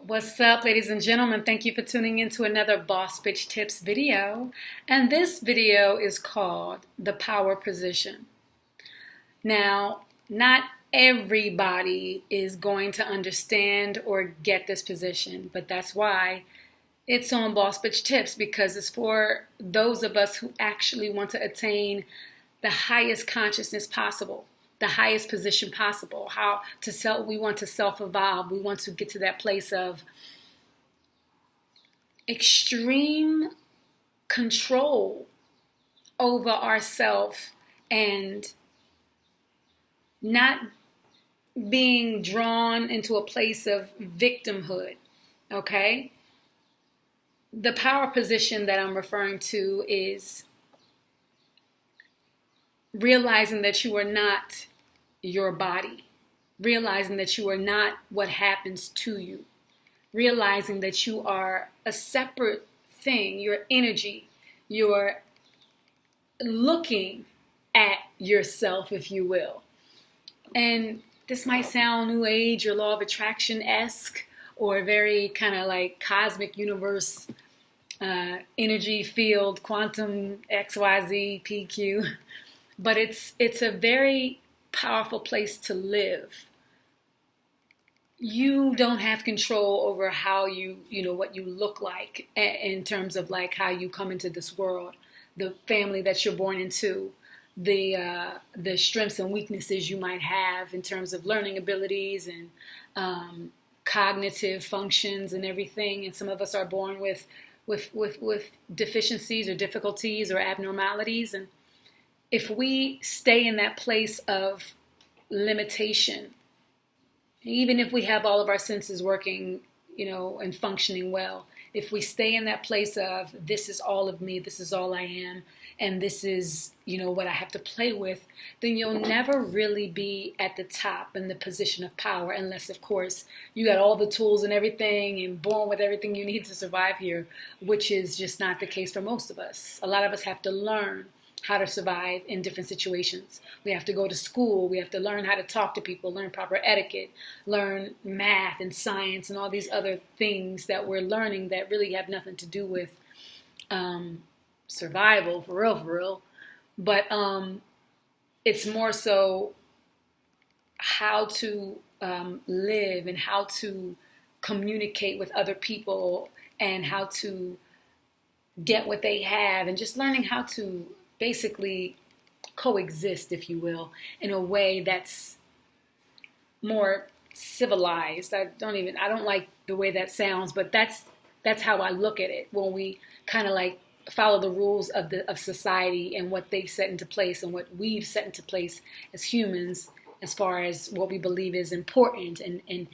What's up, ladies and gentlemen? Thank you for tuning in to another Boss Bitch Tips video. And this video is called The Power Position. Now, not everybody is going to understand or get this position, but that's why it's on Boss Bitch Tips, because it's for those of us who actually want to attain the highest consciousness possible, the highest position possible. We want to self-evolve. We want to get to that place of extreme control over ourselves and not being drawn into a place of victimhood. Okay? The power position that I'm referring to is realizing that you are not your body, realizing that you are not what happens to you, realizing that you are a separate thing, your energy, you're looking at yourself, if you will. And this might sound New Age or Law of Attraction-esque or very kind of like cosmic universe, energy field, quantum XYZ, PQ, but it's a very powerful place to live. You don't have control over how what you look like in terms of like how you come into this world, the family that you're born into, the strengths and weaknesses you might have in terms of learning abilities and cognitive functions and everything. And some of us are born with deficiencies or difficulties or abnormalities. And if we stay in that place of limitation, even if we have all of our senses working, and functioning well, if we stay in that place of this is all of me, this is all I am, and this is, what I have to play with, then you'll never really be at the top in the position of power, unless, of course, you got all the tools and everything and born with everything you need to survive here, which is just not the case for most of us. A lot of us have to learn how to survive in different situations. We have to go to school. We have to learn how to talk to people, learn proper etiquette, learn math and science and all these other things that we're learning that really have nothing to do with survival, for real. But it's more so how to live and how to communicate with other people and how to get what they have, and just learning how to basically coexist, if you will, in a way that's more civilized. I don't like the way that sounds, but that's how I look at it. When we kind of like follow the rules of society and what they've set into place and what we've set into place as humans, as far as what we believe is important and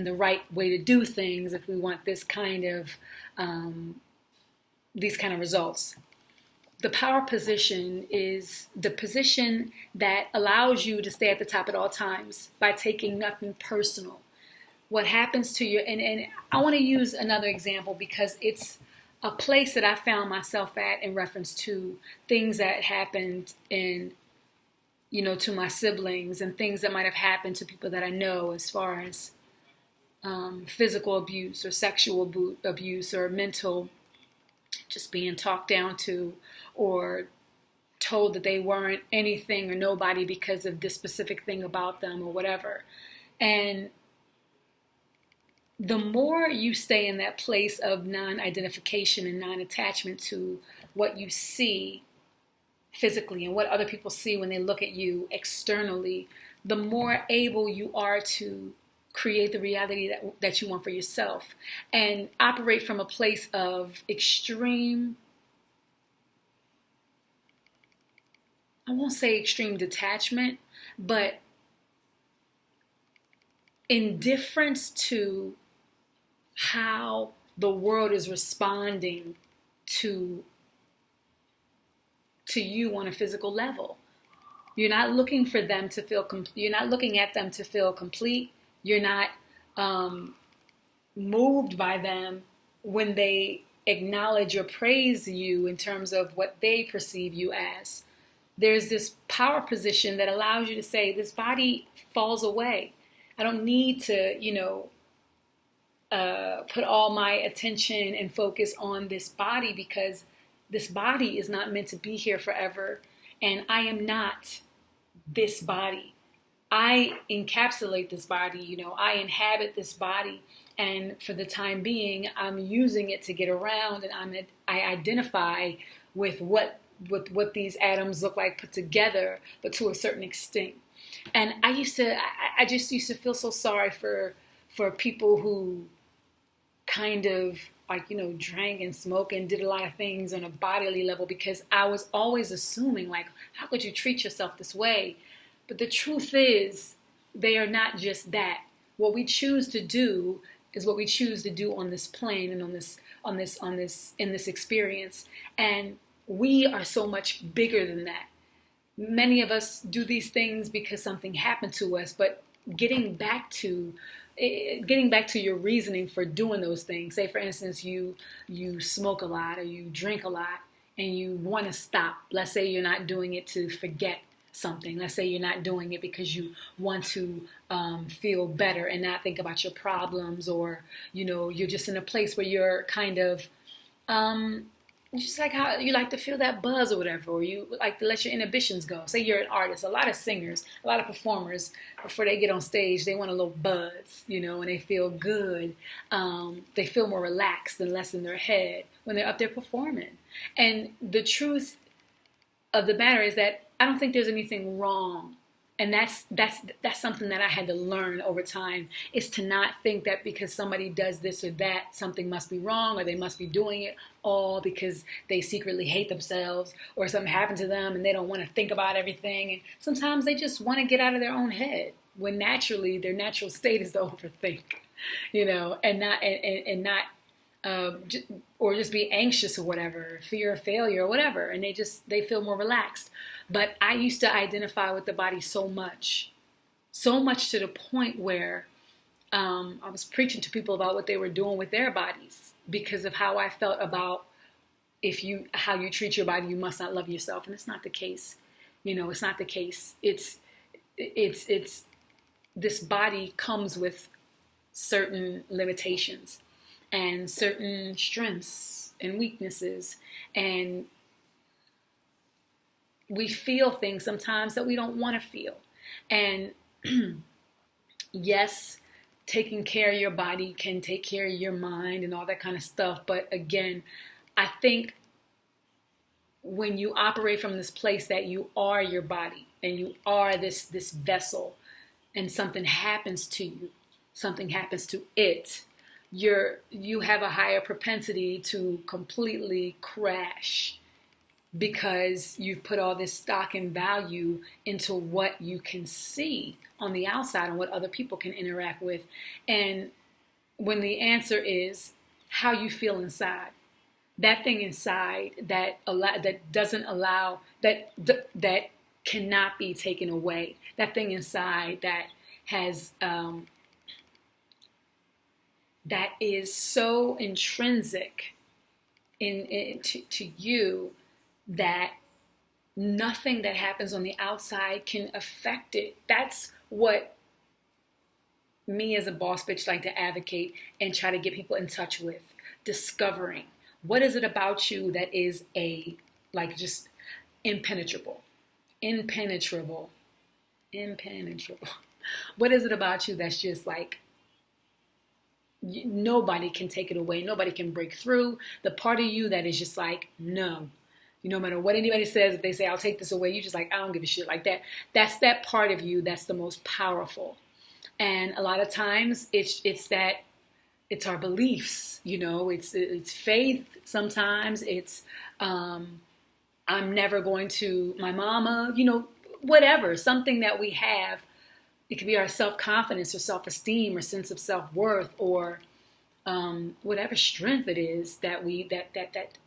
the right way to do things if we want this kind of these kind of results. The power position is the position that allows you to stay at the top at all times by taking nothing personal. What happens to you, and I want to use another example because it's a place that I found myself at in reference to things that happened to my siblings and things that might have happened to people that I know, as far as physical abuse or sexual abuse or mental, just being talked down to or told that they weren't anything or nobody because of this specific thing about them or whatever. And the more you stay in that place of non-identification and non-attachment to what you see physically and what other people see when they look at you externally, the more able you are to create the reality that you want for yourself and operate from a place of extreme, I won't say extreme detachment, but indifference to how the world is responding to you on a physical level. You're not looking for them to feel you're not looking at them to feel complete. You're not moved by them when they acknowledge or praise you in terms of what they perceive you as. There's this power position that allows you to say, this body falls away. I don't need to, put all my attention and focus on this body, because this body is not meant to be here forever, and I am not this body. I encapsulate this body, I inhabit this body, and for the time being, I'm using it to get around, and I identify with what these atoms look like put together, but to a certain extent. And I just used to feel so sorry for people who kind of drank and smoked and did a lot of things on a bodily level, because I was always assuming, like, how could you treat yourself this way? But the truth is, they are not just that. What we choose to do is what we choose to do on this plane and in this experience. And we are so much bigger than that. Many of us do these things because something happened to us, but getting back to your reasoning for doing those things. Say, for instance, you smoke a lot or you drink a lot and you want to stop. Let's say you're not doing it to forget something. Let's say you're not doing it because you want to feel better and not think about your problems, or you're just in a place where you're kind of just like how you like to feel that buzz or whatever, or you like to let your inhibitions go. Say you're an artist. A lot of singers, a lot of performers, before they get on stage, they want a little buzz, and they feel good. They feel more relaxed and less in their head when they're up there performing. And the truth of the matter is that I don't think there's anything wrong. And that's something that I had to learn over time, is to not think that because somebody does this or that, something must be wrong, or they must be doing it all because they secretly hate themselves, or something happened to them and they don't want to think about everything. And sometimes they just want to get out of their own head, when naturally their natural state is to overthink, and not or just be anxious or whatever, fear of failure or whatever, and they feel more relaxed. But I used to identify with the body so much to the point where I was preaching to people about what they were doing with their bodies, because of how I felt about how you treat your body, you must not love yourself. And it's not the case. It's not the case. It's this body comes with certain limitations and certain strengths and weaknesses, and we feel things sometimes that we don't want to feel. And yes, taking care of your body can take care of your mind and all that kind of stuff. But again, I think when you operate from this place that you are your body and you are this vessel, and something happens to you, something happens to it, you have a higher propensity to completely crash, because you've put all this stock and value into what you can see on the outside and what other people can interact with. And when the answer is how you feel inside, that thing inside that cannot be taken away, that thing inside that has that is so intrinsic to you that nothing that happens on the outside can affect it. That's what me as a boss bitch like to advocate and try to get people in touch with. Discovering, what is it about you that is just impenetrable. What is it about you that's just like, nobody can take it away, nobody can break through? The part of you that is just like, no. No matter what anybody says, if they say, I'll take this away, you just like, I don't give a shit, like that. That's that part of you that's the most powerful. And a lot of times it's our beliefs, it's faith. Sometimes it's, I'm never going to, my mama, whatever, something that we have. It could be our self-confidence or self-esteem or sense of self-worth, or whatever strength it is that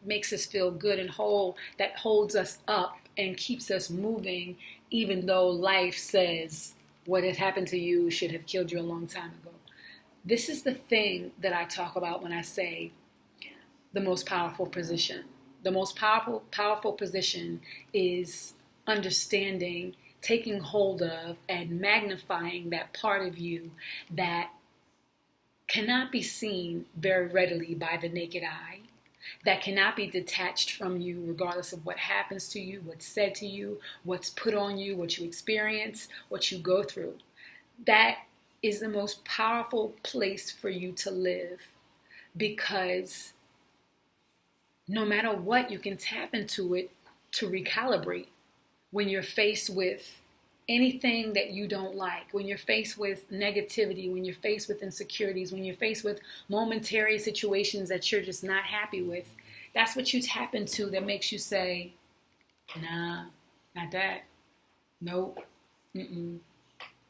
makes us feel good and whole, that holds us up and keeps us moving, even though life says what has happened to you should have killed you a long time ago. This is the thing that I talk about when I say the most powerful position. The most powerful position is understanding, taking hold of, and magnifying that part of you that cannot be seen very readily by the naked eye, that cannot be detached from you regardless of what happens to you, what's said to you, what's put on you, what you experience, what you go through. That is the most powerful place for you to live, because no matter what, you can tap into it to recalibrate when you're faced with anything that you don't like, when you're faced with negativity, when you're faced with insecurities, when you're faced with momentary situations that you're just not happy with. That's what you tap into that makes you say, nah, not that. Nope. Mm-mm.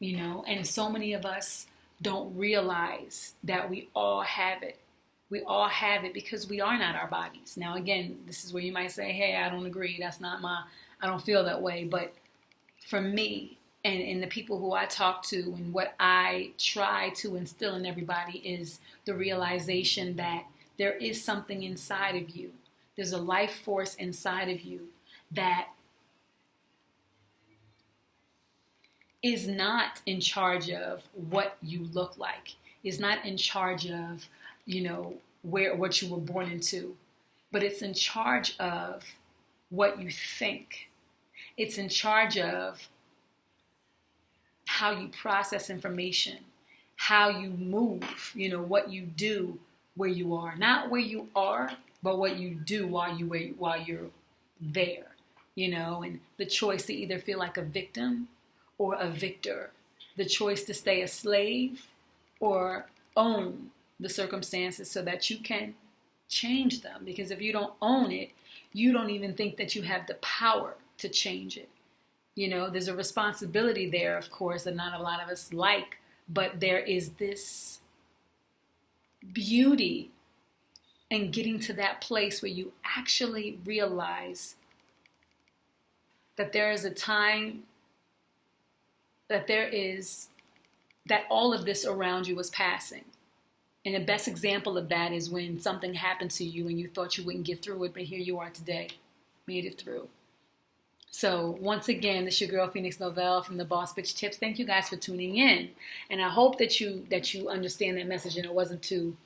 You know, and so many of us don't realize that we all have it. We all have it because we are not our bodies. Now, again, this is where you might say, hey, I don't agree. I don't feel that way. But for me and the people who I talk to, and what I try to instill in everybody, is the realization that there is something inside of you. There's a life force inside of you that is not in charge of what you look like, is not in charge of, what you were born into, but it's in charge of what you think. It's in charge of how you process information, how you move, what you do where you are. Not where you are, but what you do while you're there, and the choice to either feel like a victim or a victor, the choice to stay a slave or own the circumstances so that you can change them. Because if you don't own it, you don't even think that you have the power to change it. There's a responsibility there, of course, that not a lot of us like, but there is this beauty in getting to that place where you actually realize that there is a time that all of this around you was passing. And the best example of that is when something happened to you and you thought you wouldn't get through it, but here you are today, made it through. So once again, this is your girl Phoenix Novell from the Boss Bitch Tips. Thank you guys for tuning in, and I hope that you understand that message and it wasn't too,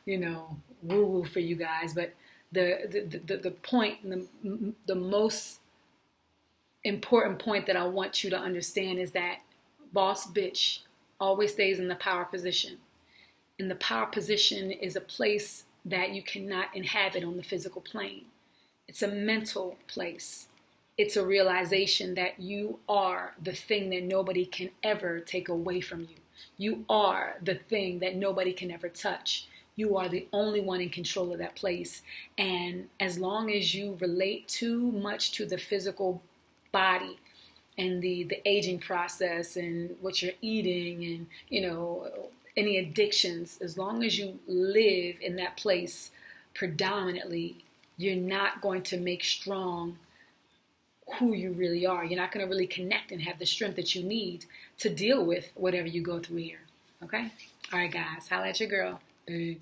woo-woo for you guys. But the point, the most important point that I want you to understand is that boss bitch always stays in the power position. And the power position is a place that you cannot inhabit on the physical plane. It's a mental place. It's a realization that you are the thing that nobody can ever take away from you. You are the thing that nobody can ever touch. You are the only one in control of that place. And as long as you relate too much to the physical body and the aging process and what you're eating and, any addictions, as long as you live in that place predominantly, you're not going to make strong who you really are. You're not going to really connect and have the strength that you need to deal with whatever you go through here. Okay? All right, guys. Holla at your girl. Peace.